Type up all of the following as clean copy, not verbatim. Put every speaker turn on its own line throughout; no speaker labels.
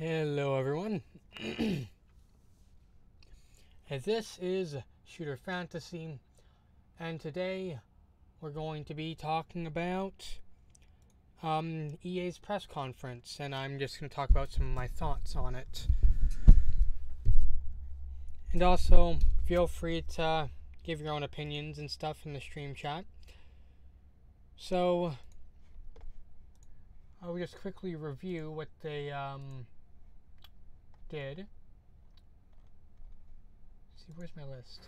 Hello everyone. This is Shooter Fantasy, and today we're going to be talking about EA's press conference, and I'm just going to talk about some of my thoughts on it. And also, feel free to give your own opinions and stuff in the stream chat. So, I'll just quickly review what they did. Let's see, where's my list?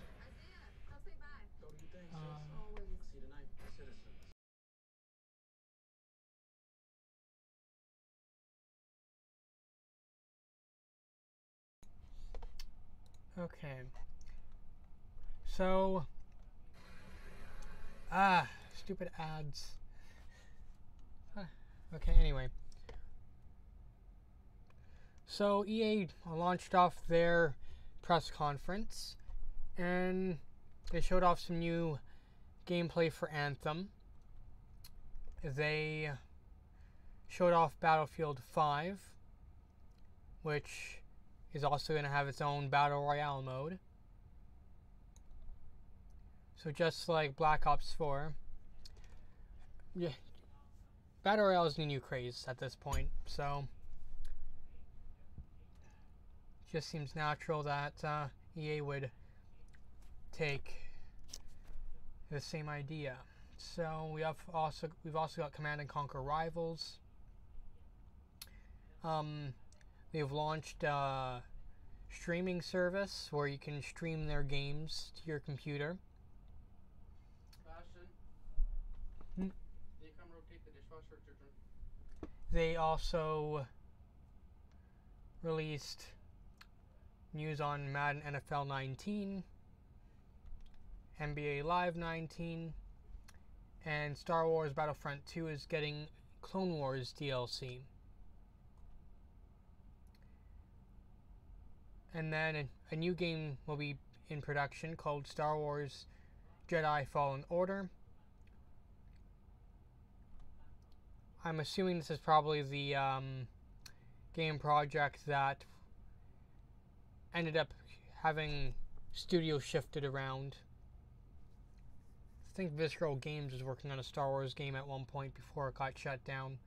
Okay. So, stupid ads. Okay, anyway. So, EA launched off their press conference, and they showed off some new gameplay for Anthem. They showed off Battlefield 5, which is also going to have its own Battle Royale mode. So just like Black Ops 4, yeah, Battle Royale is the new craze at this point, so it just seems natural that EA would take the same idea. So we've also got Command & Conquer Rivals. They've launched a streaming service where you can stream their games to your computer. Sebastian, they come rotate the dishwasher detergent. They also released news on Madden NFL 19, NBA Live 19, and Star Wars Battlefront 2 is getting Clone Wars DLC. And then a new game will be in production called Star Wars Jedi Fallen Order. I'm assuming this is probably the game project that ended up having studio shifted around. I think Visceral Games was working on a Star Wars game at one point before it got shut down.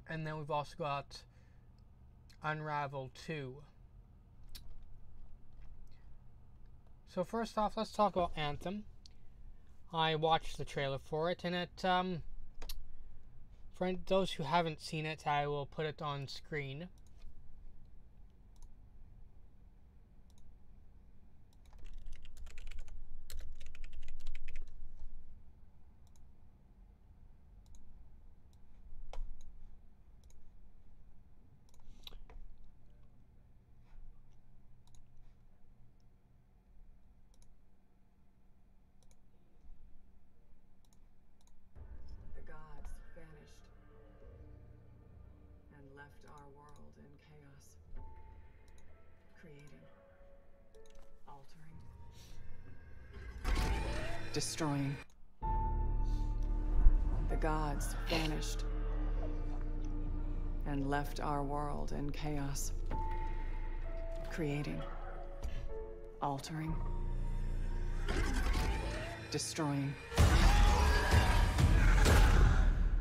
And then we've also got Unravel 2. So first off, let's talk about Anthem. I watched the trailer for it, and it, for those who haven't seen it, I will put it on screen.
Left our world in chaos, creating, altering, destroying. The gods vanished and left our world in chaos, creating, altering, destroying.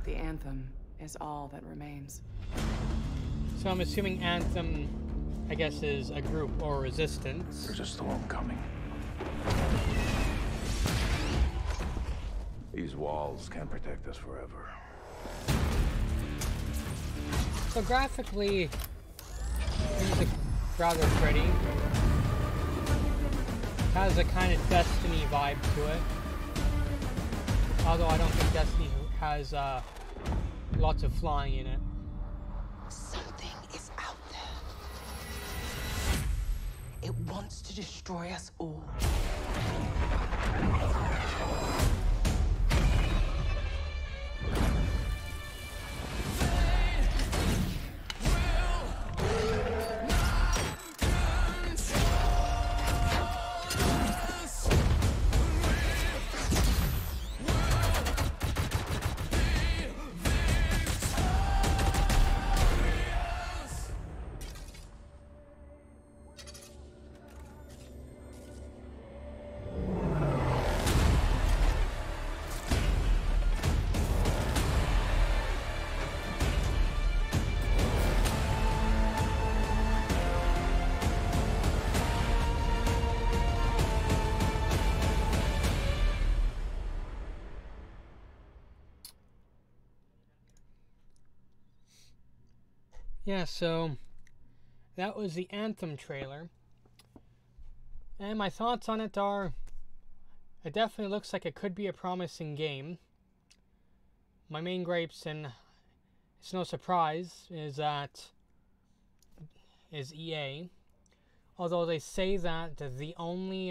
The Anthem is all that remains.
So I'm assuming Anthem, I guess, is a group or resistance.
There's a storm coming. These walls can't protect us forever.
So graphically, it's rather pretty. It has a kind of Destiny vibe to it. Although I don't think Destiny has lots of flying in it.
Something is out there. It wants to destroy us all.
Yeah, so that was the Anthem trailer. And my thoughts on it are, it definitely looks like it could be a promising game. My main gripes, and it's no surprise, is EA. Although they say that the only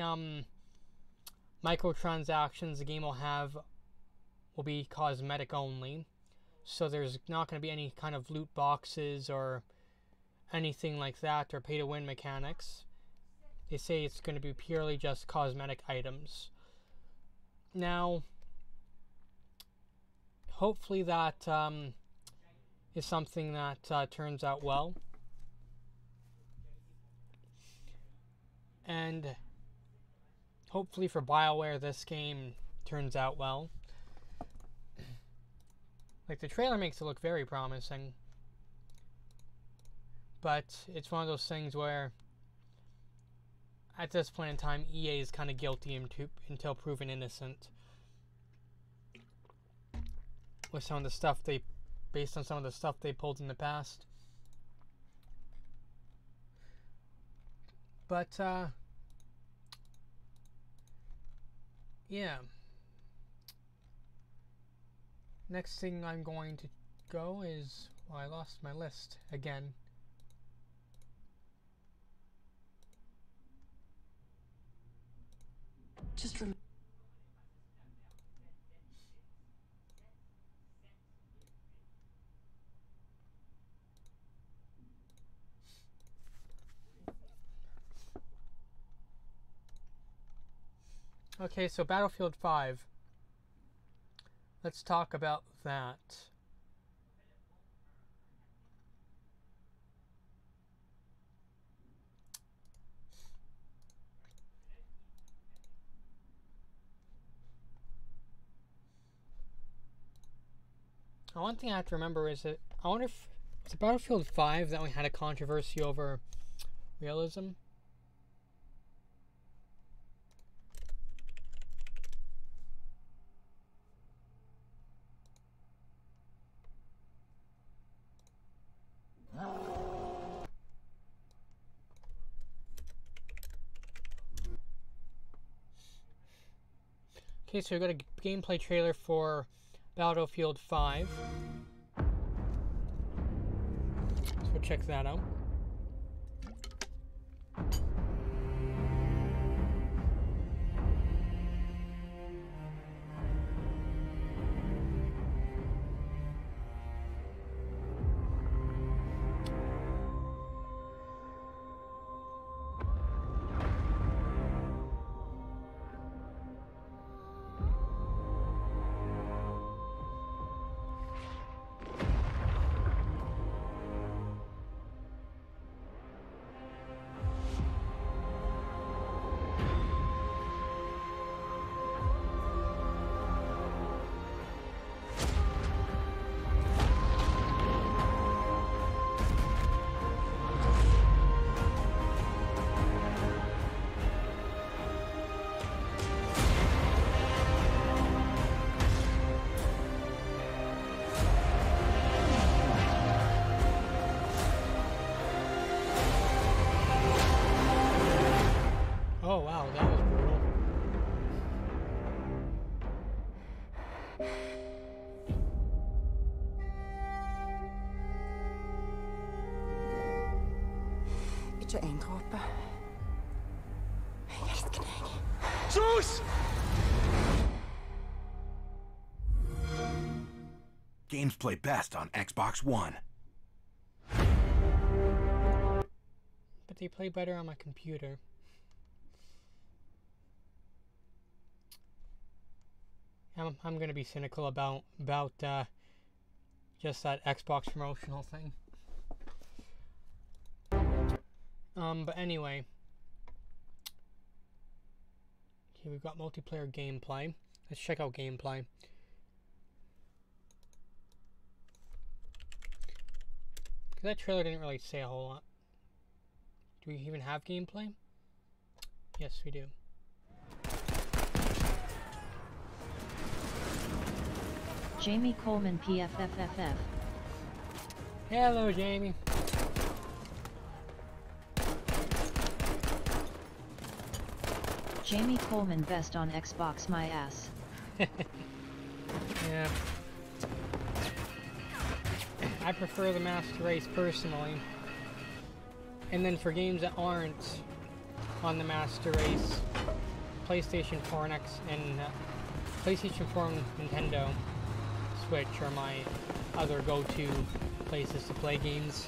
microtransactions the game will have will be cosmetic only. So there's not going to be any kind of loot boxes or anything like that, or pay to win mechanics. They say it's going to be purely just cosmetic items. Now, hopefully that is something that turns out well. And hopefully for BioWare this game turns out well. Like, the trailer makes it look very promising. But it's one of those things where at this point in time EA is kind of guilty until proven innocent. With some of the stuff based on some of the stuff they pulled in the past. But yeah. Next thing I'm going to go is, well, I lost my list again.
Just remember.
Okay, so Battlefield 5. Let's talk about that. One thing I have to remember is that I wonder if it's Battlefield 5 that we had a controversy over realism. Okay, so we got a gameplay trailer for Battlefield 5. So check that out. Oh wow, that was brutal.
Ikke en dråpe. Jeg elsker deg.
Zeus! Games play best on Xbox One.
But they play better on my computer. I'm gonna be cynical about just that Xbox promotional thing. But anyway, okay, we've got multiplayer gameplay. Let's check out gameplay. Because that trailer didn't really say a whole lot. Do we even have gameplay? Yes, we do.
Jamie Coleman PFFFF.
Hello, Jamie.
Jamie Coleman best on Xbox my ass.
Yeah. I prefer the Master Race personally. And then for games that aren't on the Master Race, PlayStation 4 and PlayStation 4 and Nintendo Switch are my other go-to places to play games.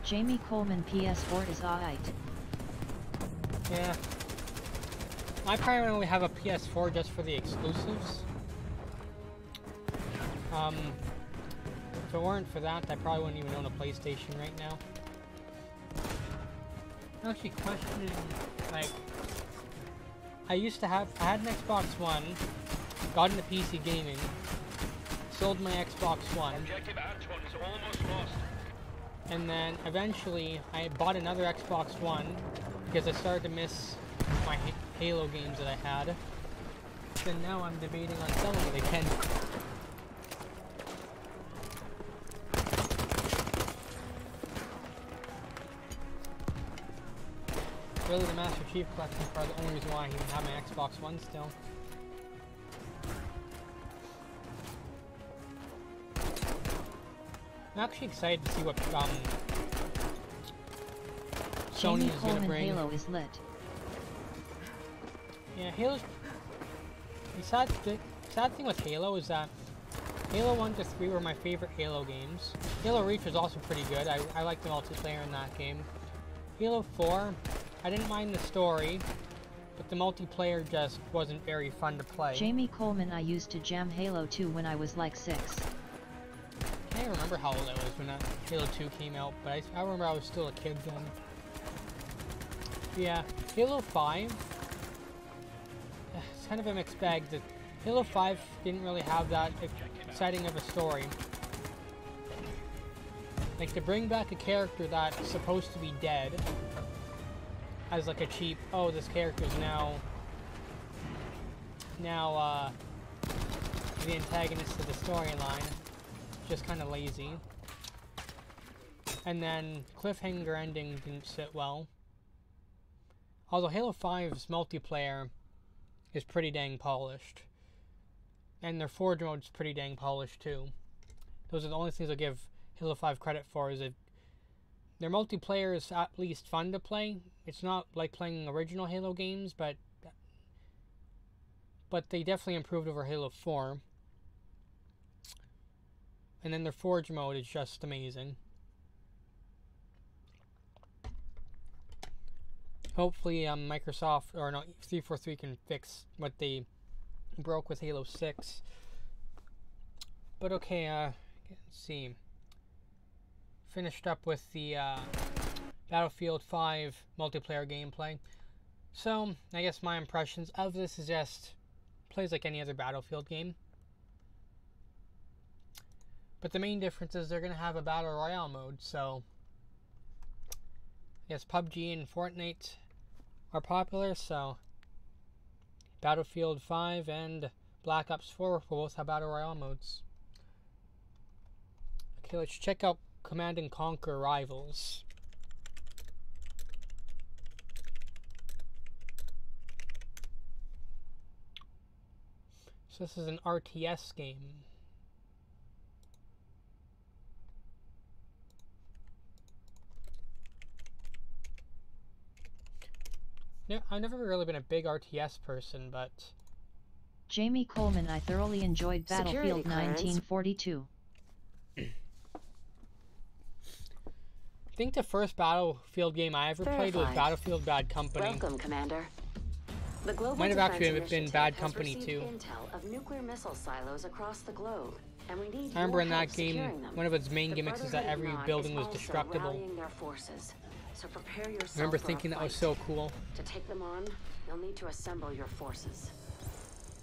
Jamie Coleman PS4 is alright.
Yeah. I primarily have a PS4 just for the exclusives. If it weren't for that, I probably wouldn't even own a PlayStation right now. I'm actually questioning, like, I had an Xbox One, got into PC gaming, sold my Xbox One, and then eventually I bought another Xbox One because I started to miss my Halo games that I had. Then now I'm debating on selling it again. Really, the Master Chief Collection is probably the only reason why I even have my Xbox One still. I'm actually excited to see what Sony is going to bring.
Halo is lit.
Yeah, Halo's... The sad thing with Halo is that Halo 1 to 3 were my favorite Halo games. Halo Reach was also pretty good. I liked the multiplayer in that game. Halo 4, I didn't mind the story, but the multiplayer just wasn't very fun to play.
Jamie Coleman I used to jam Halo 2 when I was like 6.
I can't remember how old I was when that Halo 2 came out, but I remember I was still a kid then. Yeah, Halo 5, it's kind of a mixed bag. Halo 5 didn't really have that exciting of a story. Like, to bring back a character that's supposed to be dead as like a cheap, oh, this character's now the antagonist of the storyline, just kind of lazy. And then cliffhanger ending didn't sit well. Although Halo 5's multiplayer is pretty dang polished. And their Forge mode's pretty dang polished too. Those are the only things I'll give Halo 5 credit for, is that their multiplayer is at least fun to play. It's not like playing original Halo games, but they definitely improved over Halo 4. And then their Forge mode is just amazing. Hopefully Microsoft, or no, 343 can fix what they broke with Halo 6. But okay, let's see. Finished up with the Battlefield 5 multiplayer gameplay. So, I guess my impressions of this is just plays like any other Battlefield game. But the main difference is they're going to have a Battle Royale mode, so I guess PUBG and Fortnite are popular, so Battlefield 5 and Black Ops 4 will both have Battle Royale modes. Okay, let's check out Command & Conquer Rivals. So this is an RTS game. No, I've never really been a big RTS person, but
Jamie Coleman I thoroughly enjoyed
Security
Battlefield
clearance.
1942.
I think the first Battlefield game I ever played was
Verified.
Battlefield Bad Company.
Welcome, Commander. The Global
Might have
Defense
actually been
Initiative
Bad
has
Company
received
too.
intel of nuclear missile silos across the globe, and we need
I remember
your
in that
help
game,
securing them.
one of its main
The
gimmicks is that
Brotherhood
every
of Nod
building
is
was
also
destructible.
rallying their forces, so prepare yourself
I remember
for a
thinking that was
fight.
so cool.
To take them on, you'll need to assemble your forces.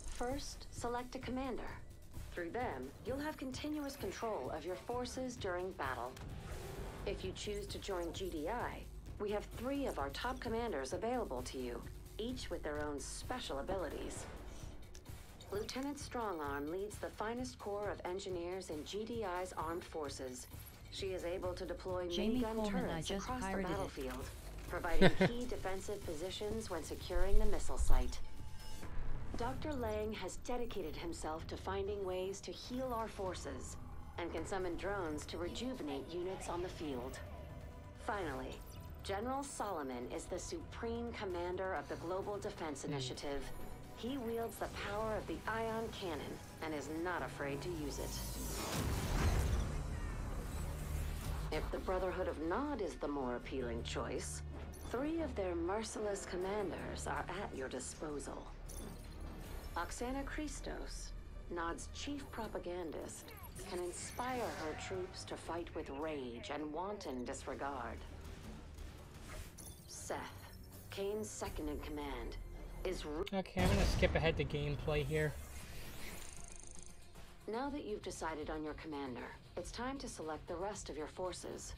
First, select a commander. Through them, you'll have continuous control of your forces during battle. If you choose to join GDI, We have 3 of our top commanders available to you, each with their own special abilities. Lieutenant Strongarm leads the finest corps of engineers in GDI's armed forces. She is able to deploy
Jamie
minigun
Coleman, I
turrets
just
across the
pirated it.
battlefield, providing key defensive positions when securing the missile site. Dr. Lang has dedicated himself to finding ways to heal our forces, and can summon drones to rejuvenate units on the field. Finally, General Solomon is the supreme commander of the Global Defense Initiative. He wields the power of the ion cannon and is not afraid to use it. If the Brotherhood of Nod is the more appealing choice, 3 of their merciless commanders are at your disposal. Oksana Christos, Nod's chief propagandist, can inspire her troops to fight with rage and wanton disregard. Seth, Kane's second in command, is...
Okay, I'm gonna skip ahead to gameplay here.
Now that you've decided on your commander, it's time to select the rest of your forces.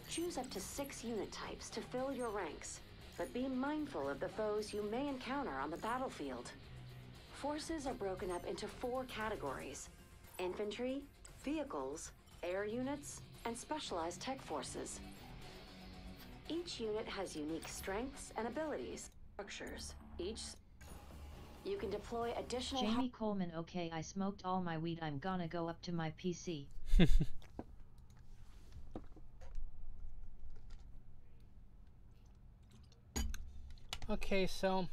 Choose up to 6 unit types to fill your ranks, but be mindful of the foes you may encounter on the battlefield. Forces are broken up into 4 categories: infantry, vehicles, air units, and specialized tech forces. Each unit has unique strengths and abilities, structures. You can deploy additional...
Jamie Coleman, okay, I smoked all my weed, I'm gonna go up to my PC.
Okay, so...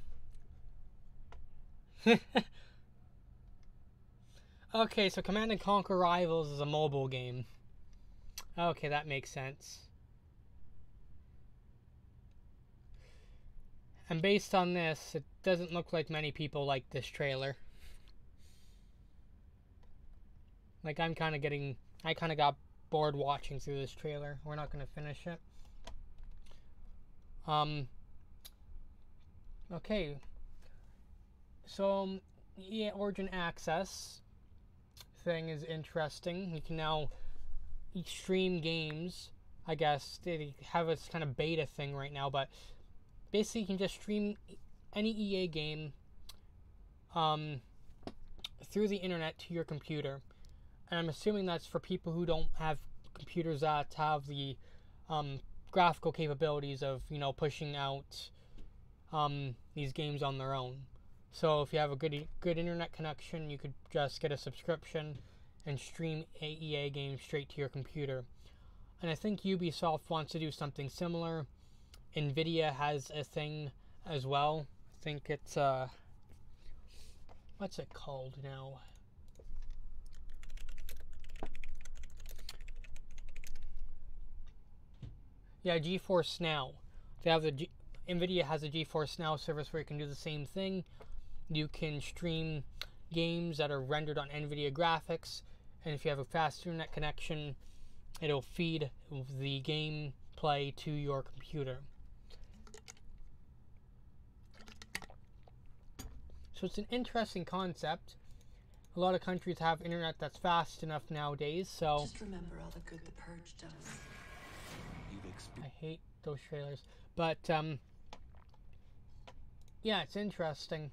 Okay, so Command & Conquer Rivals is a mobile game. Okay, that makes sense. And based on this, it doesn't look like many people like this trailer. Like, I kind of got bored watching through this trailer. We're not going to finish it. Okay. So, yeah, Origin Access thing is interesting. You can now stream games. I guess they have this kind of beta thing right now, but basically you can just stream any EA game through the internet to your computer. And I'm assuming that's for people who don't have computers that have the graphical capabilities of, you know, pushing out these games on their own. So if you have a good internet connection, you could just get a subscription and stream EA games straight to your computer. And I think Ubisoft wants to do something similar. Nvidia has a thing as well. I think it's what's it called now? Yeah, GeForce Now. They have Nvidia has a GeForce Now service where you can do the same thing. You can stream games that are rendered on Nvidia graphics, and if you have a fast internet connection, it'll feed the gameplay to your computer. So it's an interesting concept. A lot of countries have internet that's fast enough nowadays, so...
Just remember all the good the Purge does.
I hate those trailers. But, yeah, it's interesting.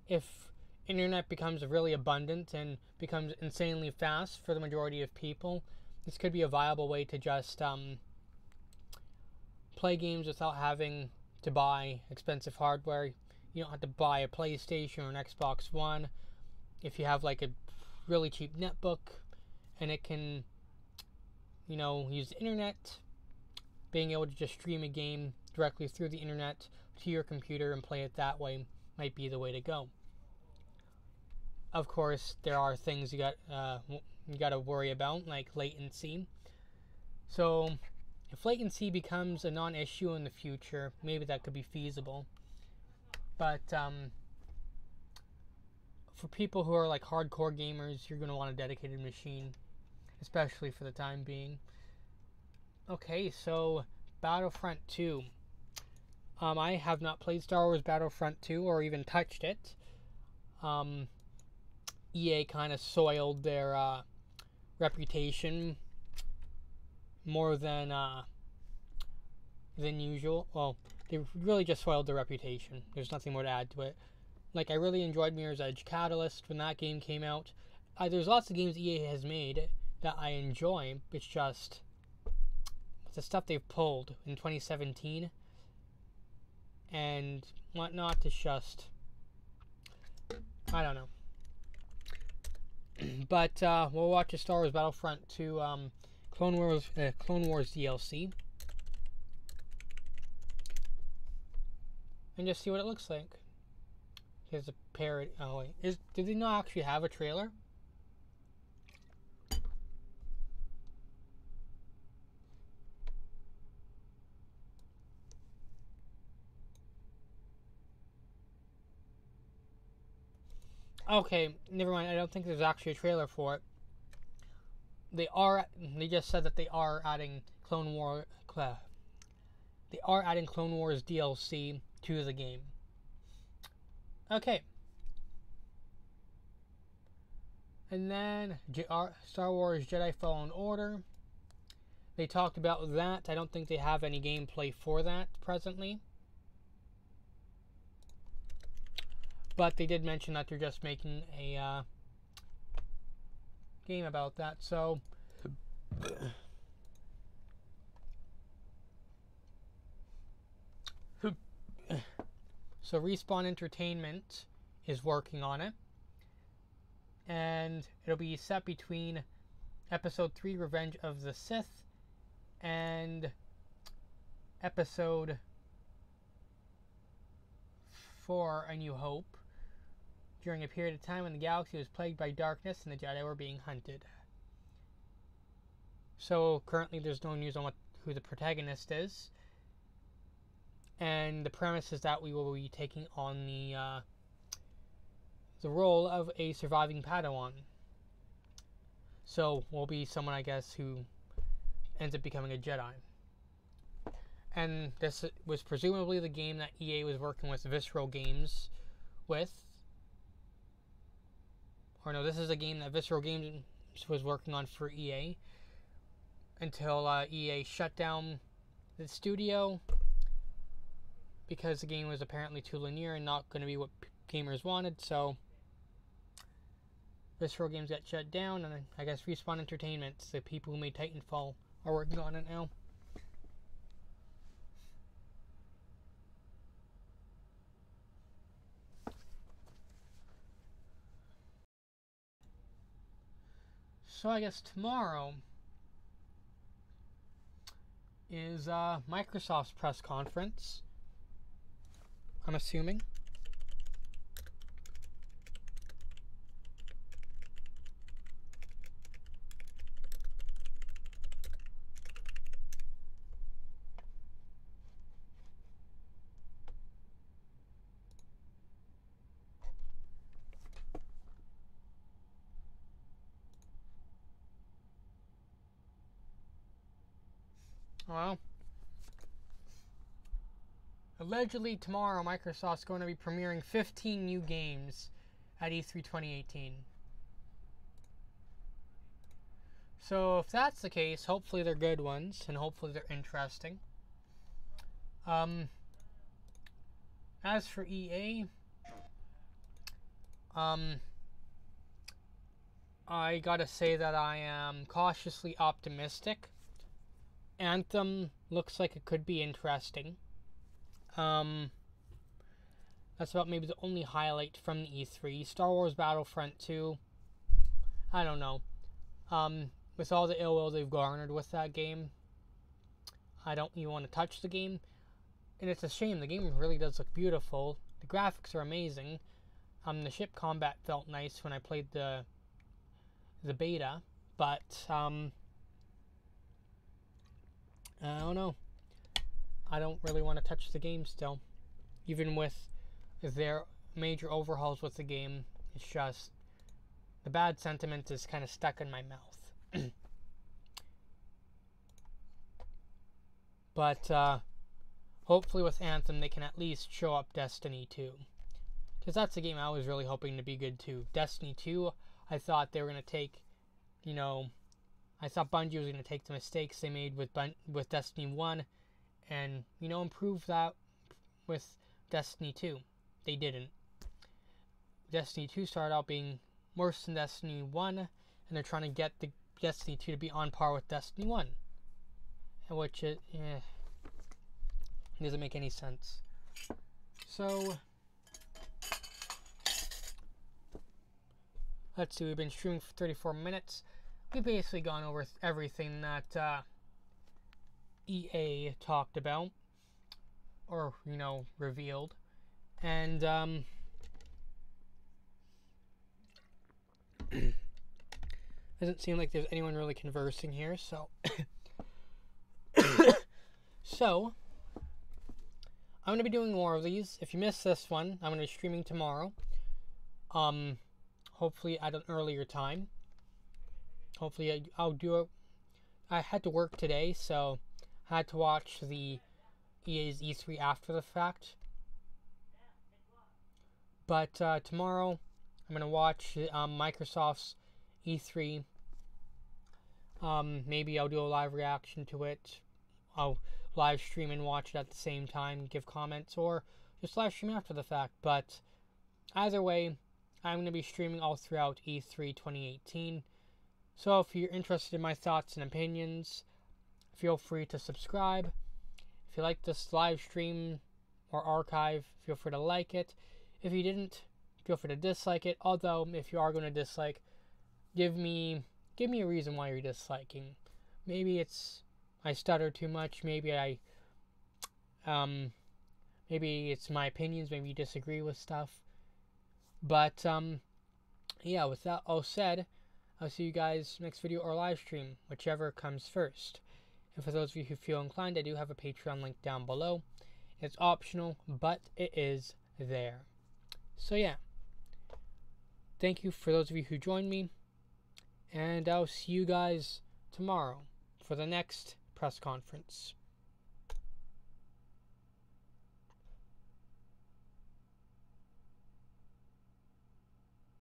If internet becomes really abundant and becomes insanely fast for the majority of people, this could be a viable way to just play games without having to buy expensive hardware. You don't have to buy a PlayStation or an Xbox One. If you have like a really cheap netbook and it can, you know, use the internet, being able to just stream a game directly through the internet to your computer and play it that way might be the way to go. Of course, there are things you got to worry about, like latency. So, if latency becomes a non-issue in the future, maybe that could be feasible. But for people who are like hardcore gamers, you're going to want a dedicated machine, especially for the time being. Okay, so Battlefront 2. I have not played Star Wars Battlefront 2 or even touched it. EA kind of soiled their reputation more than usual. Well, they really just spoiled their reputation. There's nothing more to add to it. Like, I really enjoyed Mirror's Edge Catalyst when that game came out. There's lots of games EA has made that I enjoy. It's just the stuff they've pulled in 2017 and whatnot is just, I don't know. But we'll watch a Star Wars Battlefront 2 Clone Wars DLC and just see what it looks like. Here's a parody. Oh wait, did they not actually have a trailer? Okay, never mind. I don't think there's actually a trailer for it. They just said that they are adding Clone Wars DLC to the game. Okay. And then Star Wars Jedi Fallen Order. They talked about that. I don't think they have any gameplay for that presently. But they did mention that they're just making a game about that. So Respawn Entertainment is working on it. And it'll be set between Episode 3 Revenge of the Sith and Episode 4 A New Hope, during a period of time when the galaxy was plagued by darkness and the Jedi were being hunted. So currently there's no news on who the protagonist is. And the premise is that we will be taking on the role of a surviving Padawan. So we'll be someone, I guess, who ends up becoming a Jedi. And this was presumably the game that EA was working with Visceral Games with. Or no, this is a game that Visceral Games was working on for EA until EA shut down the studio because the game was apparently too linear and not going to be what gamers wanted. So Visceral Games got shut down, and I guess Respawn Entertainment, the people who made Titanfall, are working on it now. So I guess tomorrow is Microsoft's press conference, I'm assuming. Well, allegedly tomorrow Microsoft's going to be premiering 15 new games at E3 2018. So if that's the case, hopefully they're good ones and hopefully they're interesting. As for EA, I gotta say that I am cautiously optimistic. Anthem looks like it could be interesting. That's about maybe the only highlight from the E3. Star Wars Battlefront 2, I don't know. With all the ill will they've garnered with that game, I don't even want to touch the game. And it's a shame. The game really does look beautiful. The graphics are amazing. The ship combat felt nice when I played the beta, but I don't know. I don't really want to touch the game still. Even with their major overhauls with the game, it's just the bad sentiment is kind of stuck in my mouth. But hopefully with Anthem they can at least show up Destiny 2. Because that's a game I was really hoping to be good too. Destiny 2, I thought they were going to take, you know, I thought Bungie was going to take the mistakes they made with Destiny 1 and, you know, improve that with Destiny 2. They didn't. Destiny 2 started out being worse than Destiny 1, and they're trying to get the Destiny 2 to be on par with Destiny 1. Which, doesn't make any sense. So, let's see, we've been streaming for 34 minutes. We've basically gone over everything that EA talked about, or, you know, revealed. And, doesn't seem like there's anyone really conversing here, so... So, I'm going to be doing more of these. If you missed this one, I'm going to be streaming tomorrow. Hopefully at an earlier time. Hopefully I'll do it. I had to work today, so I had to watch the EA's E3 after the fact. But tomorrow, I'm going to watch Microsoft's E3. Maybe I'll do a live reaction to it. I'll live stream and watch it at the same time, give comments, or just live stream after the fact. But either way, I'm going to be streaming all throughout E3 2018. So if you're interested in my thoughts and opinions, feel free to subscribe. If you like this live stream or archive, feel free to like it. If you didn't, feel free to dislike it. Although, if you are going to dislike, give me a reason why you're disliking. Maybe it's I stutter too much. Maybe maybe it's my opinions. Maybe you disagree with stuff. But yeah. With that all said, I'll see you guys next video or live stream, whichever comes first. And for those of you who feel inclined, I do have a Patreon link down below. It's optional, but it is there. So yeah. Thank you for those of you who joined me. And I'll see you guys tomorrow for the next press conference.